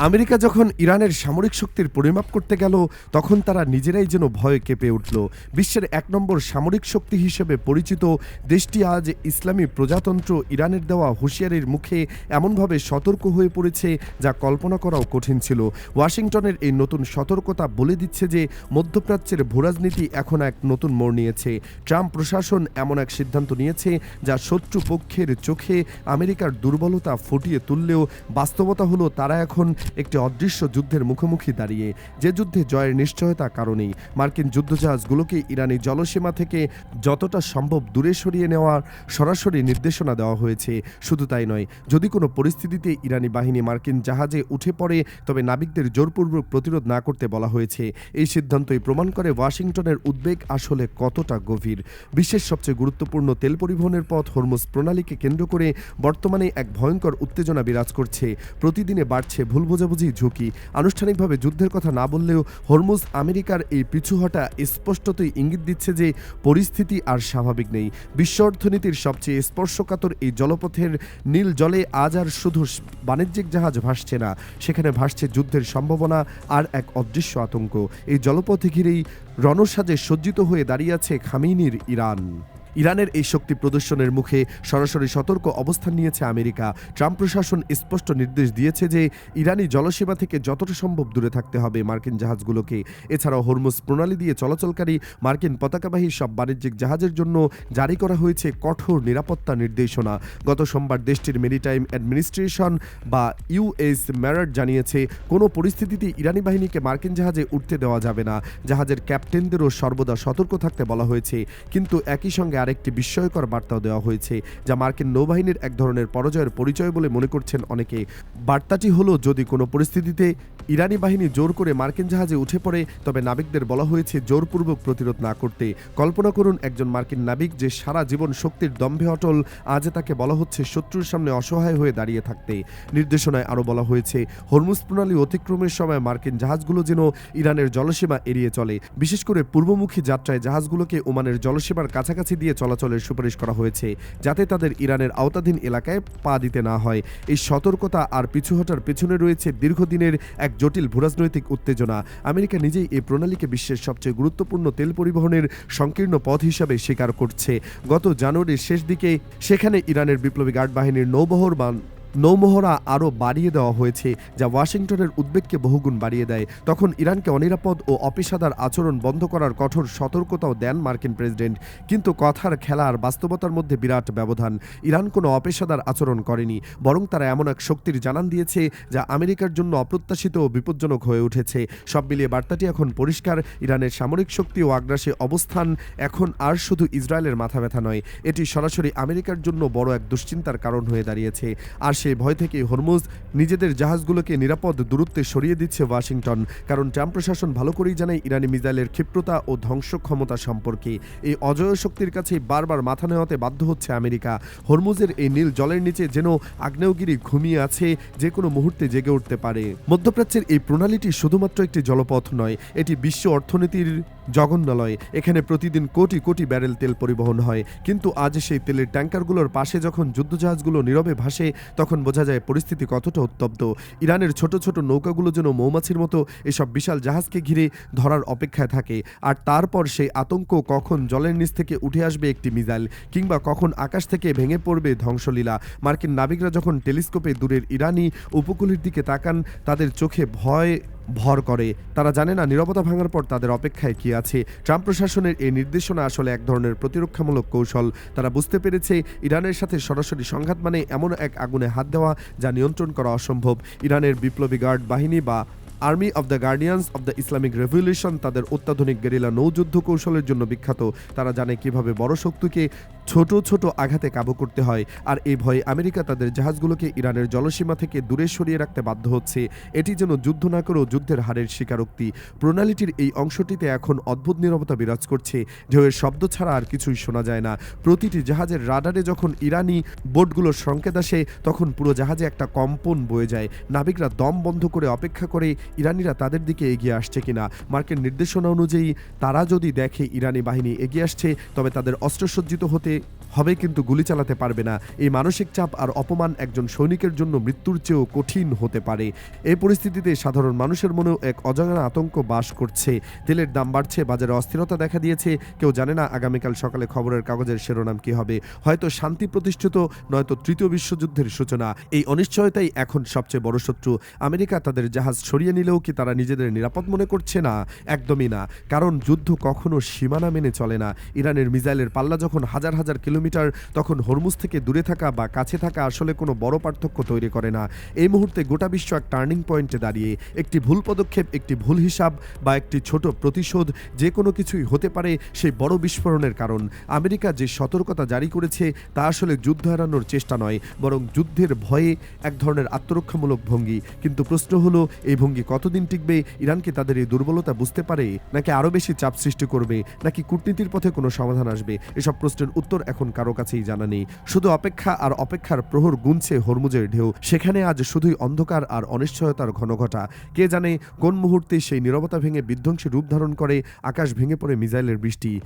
America যখন ইরানের সামরিক শক্তির পরিমাপ করতে গেল, তখন তারা নিজেরাই যেন ভয়ে কেঁপে উঠল। বিশ্বের ১ নম্বর সামরিক শক্তি হিসেবে পরিচিত দেশটি আজ ইসলামী প্রজাতন্ত্র ইরানের দেওয়া হুঁশিয়ারির মুখে এমনভাবে সতর্ক হয়ে পড়েছে, যা কল্পনা করাও কঠিন ছিল। ওয়াশিংটনের এই নতুন সতর্কতা বলে দিচ্ছে যে মধ্যপ্রাচ্যের ভূরাজনীতি এখন এক নতুন মোড় নিয়েছে। ট্রাম্প প্রশাসন এমন এক সিদ্ধান্ত নিয়েছে যা শত্রু পক্ষের চোখে আমেরিকার দুর্বলতা ফুটিয়ে তুললেও বাস্তবতা হলো তারা এখন একটি অদৃশ্য যুদ্ধের মুখোমুখি দাঁড়িয়ে, যে যুদ্ধে জয়ের নিশ্চয়তা কারণেই মার্কিন যুদ্ধজাহাজগুলোকে ইরানি জলসীমা থেকে যতটা সম্ভব দূরে সরিয়ে নেওয়ার সরাসরি নির্দেশনা দেওয়া হয়েছে। শুধু তাই নয়, যদি কোনো পরিস্থিতিতে ইরানি বাহিনী মার্কিন জাহাজে উঠে পড়ে, তবে নাবিকদের জোরপূর্বক প্রতিরোধ না করতে বলা হয়েছে। এই সিদ্ধান্তই প্রমাণ করে ওয়াশিংটনের উদ্বেগ আসলে কতটা গভীর। বিশ্বের সবচেয়ে গুরুত্বপূর্ণ তেল পরিবহনের পথ হরমুজ প্রণালীকে কেন্দ্র করে বর্তমানে এক ভয়ঙ্কর উত্তেজনা বিরাজ করছে। প্রতিদিনে বাড়ছে ভুল বোঝাবুঝি, ঝুঁকি। আনুষ্ঠানিকভাবে যুদ্ধের কথা না বললেও হরমুজ আমেরিকার এই পিছুহটা স্পষ্টতই ইঙ্গিত দিচ্ছে যে পরিস্থিতি আর স্বাভাবিক নেই। বিশ্ব অর্থনীতির সবচেয়ে স্পর্শকাতর এই জলপথের নীল জলে আজ আর শুধু বাণিজ্যিক জাহাজ ভাসছে না, সেখানে ভাসছে যুদ্ধের সম্ভাবনা আর এক অদৃশ্য আতঙ্ক। এই জলপথে ঘিরেই রণসাজে সজ্জিত হয়ে দাঁড়িয়ে আছে খামেনির ইরান। ইরানের এই শক্তি প্রদর্শনের মুখে সরাসরি সতর্ক অবস্থান নিয়েছে আমেরিকা। ট্রাম্প প্রশাসন স্পষ্ট নির্দেশ দিয়েছে যে ইরানি জলসীমা থেকে যতটা সম্ভব দূরে থাকতে হবে মার্কিন জাহাজগুলোকে। এছাড়াও হরমুজ প্রণালী দিয়ে চলাচলকারী মার্কিন পতাকাবাহী সব বাণিজ্যিক জাহাজের জন্য জারি করা হয়েছে কঠোর নিরাপত্তা নির্দেশনা। গত সোমবার দেশটির মেরিটাইম অ্যাডমিনিস্ট্রেশন বা ইউএস মেরাট জানিয়েছে, কোনো পরিস্থিতিতে ইরানি বাহিনীকে মার্কিন জাহাজে উঠতে দেওয়া যাবে না। জাহাজের ক্যাপ্টেনদেরও সর্বদা সতর্ক থাকতে বলা হয়েছে। কিন্তু একই সঙ্গে আরেকটি বিস্ময়কর বার্তাও দেওয়া হয়েছে, যা মার্কিন নৌবাহিনীর এক ধরনের পরাজয়ের পরিচয় বলে মনে করছেন অনেকে। বার্তাটি হলো, যদি কোনো পরিস্থিতিতে ইরানি বাহিনী জোর করে মার্কিন জাহাজে উঠে পড়ে, তবে নাবিকদের বলা হয়েছে জোরপূর্বক প্রতিরোধ না করতে। কল্পনা করুন একজন মার্কিন নাবিক যে সারা জীবন শক্তির দম্ভে অটল, আজ তাকে বলা হচ্ছে শত্রুর সামনে অসহায় হয়ে দাঁড়িয়ে থাকতে। নির্দেশনায় আরও বলা হয়েছে, হরমুজ প্রণালী অতিক্রমের সময় মার্কিন জাহাজগুলো যেন ইরানের জলসীমা এড়িয়ে চলে। বিশেষ করে পূর্বমুখী যাত্রায় জাহাজগুলোকে ওমানের জলসীমার কাছাকাছি দিয়ে চলাচলের সুপারিশ করা হয়েছে, যাতে তাদের ইরানের আওতাধীন এলাকায় পা দিতে না হয়। এই সতর্কতা আর পিছুহটার পেছনে রয়েছে দীর্ঘদিনের এক জটিল ভূরাজনৈতিক উত্তেজনা। আমেরিকা নিজেই এই প্রণালীকে বিশ্বের সবচেয়ে গুরুত্বপূর্ণ তেল পরিবহনের সংকীর্ণ পথ হিসাবে স্বীকার করছে। গত জানুয়ারির শেষ দিকে সেখানে ইরানের বিপ্লবী গার্ড বাহিনীর নৌমহড়া আরও বাড়িয়ে দেওয়া হয়েছে, যা ওয়াশিংটনের উদ্বেগকে বহুগুণ বাড়িয়ে দেয়। তখন ইরানকে অনিরাপদ ও অপেশাদার আচরণ বন্ধ করার কঠোর সতর্কতাও দেন মার্কিন প্রেসিডেন্ট। কিন্তু কথার খেলা আর বাস্তবতার মধ্যে বিরাট ব্যবধান। ইরান কোনো অপেশাদার আচরণ করেনি, বরং তারা এমন এক শক্তির জানান দিয়েছে যা আমেরিকার জন্য অপ্রত্যাশিত ও বিপজ্জনক হয়ে উঠেছে। সব মিলিয়ে বার্তাটি এখন পরিষ্কার, ইরানের সামরিক শক্তি ও আগ্রাসী অবস্থান এখন আর শুধু ইসরায়েলের মাথা ব্যথা নয়, এটি সরাসরি আমেরিকার জন্য বড় এক দুশ্চিন্তার কারণ হয়ে দাঁড়িয়েছে। আর সেই ভয় থেকে হরমুজ নিজেদের জাহাজগুলোকে নিরাপদ দূরত্বে সরিয়ে দিচ্ছে ওয়াশিংটন। কারণ ট্রাম্প প্রশাসন ভালো করেই জানে ইরানি মিসাইলের ক্ষিপ্রতা ও ধ্বংস ক্ষমতা সম্পর্কে। এই অজয় শক্তির কাছে বারবার মাথা নেওয়াতে বাধ্য হচ্ছে আমেরিকা। হরমুজের এই নীল জলের নিচে যেন আগ্নেয়গিরি ঘুমিয়ে আছে, যে কোনো মুহূর্তে জেগে উঠতে পারে। মধ্যপ্রাচ্যের এই প্রণালীটি শুধুমাত্র একটি জলপথ নয়, এটি বিশ্ব অর্থনীতির জগন্নালয়। এখানে প্রতিদিন কোটি কোটি ব্যারেল তেল পরিবহন হয়। কিন্তু আজ সেই তেলের ট্যাঙ্কারগুলোর পাশে যখন যুদ্ধজাহাজগুলো নীরবে ভাসে, তখন বোঝা যায় পরিস্থিতি কতটা উত্তপ্ত। ইরানের ছোট ছোট নৌকাগুলো যেন মৌমাছির মতো এসব বিশাল জাহাজকে ঘিরে ধরার অপেক্ষায় থাকে। আর তারপর সেই আতঙ্ক, কখন জলের নিচ থেকে উঠে আসবে একটি মিসাইল, কিংবা কখন আকাশ থেকে ভেঙে পড়বে ধ্বংসলীলা। মার্কিন নাবিকরা যখন টেলিস্কোপে দূরের ইরানি উপকূলের দিকে তাকান, তাদের চোখে ভর করে। তারা জানে না নীরবতা ভাঙার পর তাদের অপেক্ষায় কি আছে। ট্রাম্প প্রশাসনের এই নির্দেশনা আসলে এক ধরনের প্রতিরক্ষামূলক কৌশল। তারা বুঝতে পেরেছে ইরানের সাথে সরাসরি সংঘাত মানে এমন এক আগুনে হাত দেওয়া যা নিয়ন্ত্রণ করা অসম্ভব। ইরানের বিপ্লবী গার্ড বাহিনী বা army of the guardians of the Islamic revolution তাদের অত্যাধুনিক গেরিলা নৌযুদ্ধ কৌশলের জন্য বিখ্যাত। তারা জানে কিভাবে বড় শক্তিকে ছোট ছোট আঘাতে কাবু করতে হয়। আর এই ভয়ে আমেরিকা তাদের জাহাজগুলোকে ইরানের জলসীমা থেকে দূরে সরিয়ে রাখতে বাধ্য হচ্ছে। এটি যেন যুদ্ধ না করেও যুদ্ধের হারের স্বীকারোক্তি। প্রণালীটির এই অংশটিতে এখন অদ্ভুত নীরবতা বিরাজ করছে। ঢেউয়ের শব্দ ছাড়া আর কিছুই শোনা যায় না। প্রতিটি জাহাজের রাডারে যখন ইরানি বোটগুলোর সংকেত আসে, তখন পুরো জাহাজে একটা কম্পন বয়ে যায়। নাবিকরা দম বন্ধ করে অপেক্ষা করে ইরানিরা তাদের দিকে এগিয়ে আসছে কিনা। মার্কিন নির্দেশনা অনুযায়ী তারা যদি দেখে ইরানি বাহিনী এগিয়ে আসছে, তবে তাদের অস্ত্রসজ্জিত হতে হবে কিন্তু গুলি চালাতে পারবে না। এই মানসিক চাপ আর অপমান একজন সৈনিকের জন্য মৃত্যুর চেয়েও কঠিন হতে পারে। এই পরিস্থিতিতে সাধারণ মানুষের মনেও এক অজানা আতঙ্ক বাস করছে। তেলের দাম বাড়ছে, বাজারে অস্থিরতা দেখা দিয়েছে। কেউ জানে না আগামীকাল সকালে খবরের কাগজের শিরোনাম কি হবে। হয়তো শান্তি প্রতিষ্ঠিত, নয়তো তৃতীয় বিশ্বযুদ্ধের সূচনা। এই অনিশ্চয়তাই এখন সবচেয়ে বড় শত্রু। আমেরিকা তাদের জাহাজ সরিয়ে নিলেও কি তারা নিজেদের নিরাপদ মনে করছে? না, একদমই না। কারণ যুদ্ধ কখনো সীমানা মেনে চলে না। ইরানের মিসাইলের পাল্লা যখন হাজার হাজার কিলোমিটার, তখন হরমুজ থেকে দূরে থাকা বা কাছে থাকা আসলে কোনো বড় পার্থক্য তৈরি করে না। এই মুহূর্তে গোটা বিশ্ব এক টার্নিং পয়েন্টে দাঁড়িয়ে। একটি ভুল পদক্ষেপ, একটি ভুল হিসাব বা একটি ছোট প্রতিশোধ, যে কোনো কিছুই হতে পারে সেই বড় বিস্ফোরণের কারণ। আমেরিকা যে সতর্কতা জারি করেছে তা আসলে যুদ্ধ এড়ানোর চেষ্টা নয়, বরং যুদ্ধের ভয়ে এক ধরনের আত্মরক্ষামূলক ভঙ্গি। কিন্তু প্রশ্ন হলো, এই ভঙ্গি কতদিন টিকবে? ইরান কি তাদের এই দুর্বলতা বুঝতে পারে, নাকি আরও বেশি চাপ সৃষ্টি করবে, নাকি কূটনীতির পথে কোনো সমাধান আসবে? এসব প্রশ্নের উত্তর এখন কারো কাছেই জানা নেই। শুধু অপেক্ষা আর অপেক্ষার প্রহর গুনছে হরমুজের ঢেউ। সেখানে আজ শুধুই অন্ধকার আর অনিশ্চয়তার ঘনঘটা। কে জানে কোন মুহূর্তে সেই নীরবতা ভেঙে বিধ্বংসী রূপ ধারণ করে, আকাশ ভেঙে পড়ে মিসাইলের বৃষ্টি।